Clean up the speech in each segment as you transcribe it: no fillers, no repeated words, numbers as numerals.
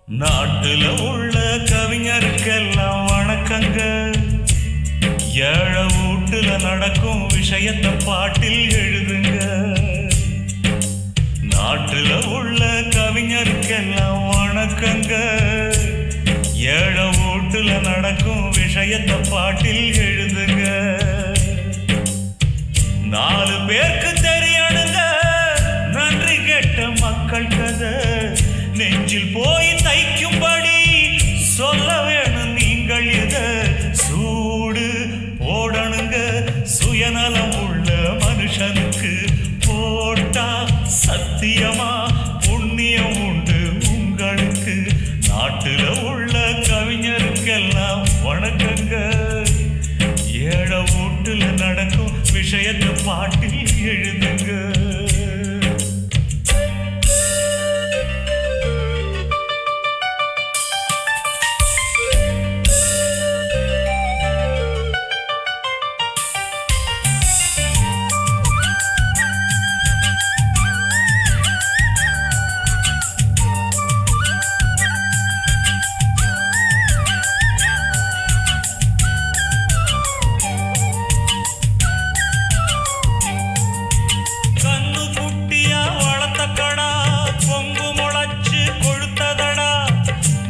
நாட்டுல உள்ள கவிஞருக்கெல்லாம் வணக்கங்க. ஏழை வீட்டுல நடக்கும் விஷயத்தை பாட்டில் எழுதுங்க. நாட்டுல உள்ள கவிஞருக்கெல்லாம் வணக்கங்க. ஏழை வீட்டுல நடக்கும் விஷயத்தை பாட்டில் எழுதுங்க. 4 பேருக்கு தெரியணுங்க நன்றி கெட்ட மக்கள் கதை. நெஞ்சில் போய் தைக்கும்படி சொல்ல வேணும் நீங்கள். இத சூடு போடணுங்க சுயநலம் உள்ள மனுஷனுக்கு. போட்டா சத்தியமா புண்ணியம் உண்டு உங்களுக்கு. நாட்டுல உள்ள கவிஞருக்கெல்லாம் வணக்கங்க. ஏழை வீட்டுல நடக்கும் விஷயத்தை பாட்டில் எழுதுங்க.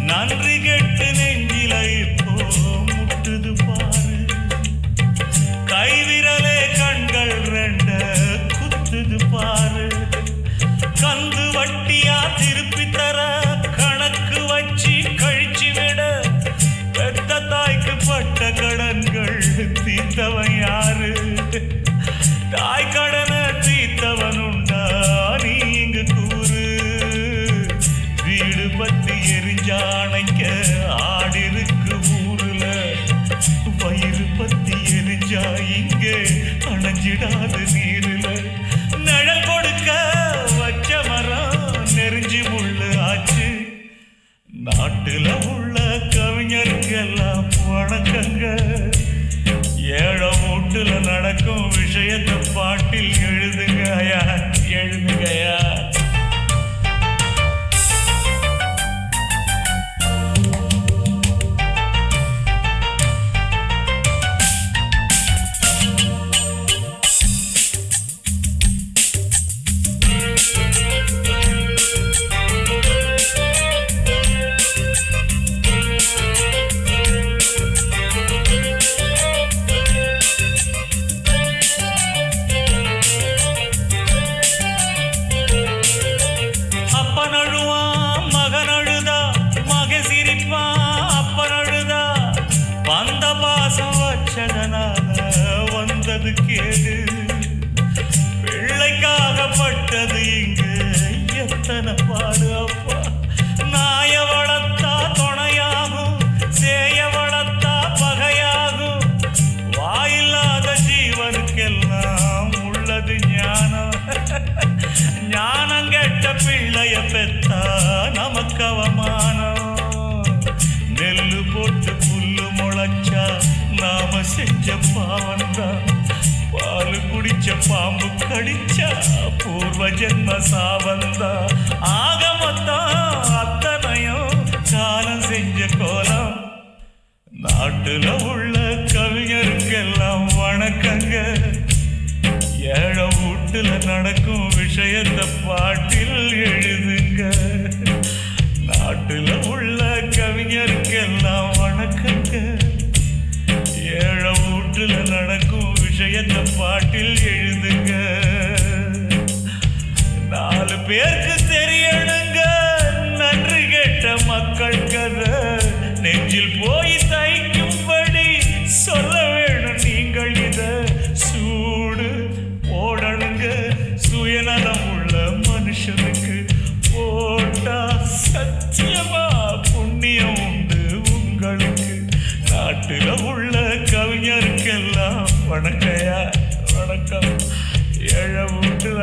நன்றி கெட்டு நெஞ்சில இப்போ முட்டுது பாரு. கைவிரலே கண்கள் 2 குத்துது பாரு. கந்து வட்டியா திருப்பி தர கணக்கு வச்சு கழிச்சு விட. பெத்த தாய்க்கு பட்ட கடன்கள் தீர்த்தவன் யாரு? தாய் கடனை தீர்த்தவன் உண்டா நீ இங்கு கூறு. வீடு பத்தி எரிஞ்சானைக்க ஆடிருக்கு ஊருல. வயிறு பத்தி எரிஞ்சா இங்கே அணைஞ்சிடாது நீருல. நிழல் கொடுக்க வச்ச மரம் நெருஞ்சி முள்ளு ஆச்சு. நாட்டுல உள்ள கவிஞருக்கெல்லாம் வணக்கங்க. ஏழை வீட்டுல நடக்கும் விஷயத்தை பாட்டில் எழுதுங்கயா எழுதுங்கயா. வந்தது கேடு பிள்ளைக்காகப்பட்டது இங்கு எத்தனை பாடு அப்பா. நாய வளர்த்தா துணையாகும், சேய வளர்த்தா பகையாகும். வாயில்லாத ஜீவனுக்கெல்லாம் உள்ளது ஞானம். ஞானம் கெட்ட பிள்ளைய பெத்தா நமக்கு அவமானம். நெல்லு போட்டு புல்லு முளைச்சா நாம செஞ்ச பாவந்தான். பால் குடிச்ச பாம்பு கடிச்சா பூர்வ ஜென்ம சாவந்தா. ஆக மொத்தம் அத்தனையும் காலம் செஞ்ச கோலம். நாட்டுல உள்ள கவிஞருக்கெல்லாம் வணக்கங்க. ஏழை வீட்டுல நடக்கும் விஷயத்தை பாட்டில் எழுதுங்க. நாட்டுல உள்ள கவிஞருக்கெல்லாம் வணக்கங்க. ஏழை வீட்டுல நடக்கும் விஷயத்தை பாட்டில் எழுதுங்க. 4 பேருக்கு தெரியணுங்க நன்றி கெட்ட மக்கள் கதை. நெஞ்சில் போய் தைக்கும்படி சொல்ல வேணும் நீங்கள். இத சூடு போடணுங்க சுயநலம் உள்ள மனுஷனுக்கு. போட்டா சத்தியமா புண்ணியம் உண்டு உங்களுக்கு. நாட்டுல உள்ள கவிஞருக்கெல்லாம் வணக்கயா வணக்கம். ஏழை வீட்டுல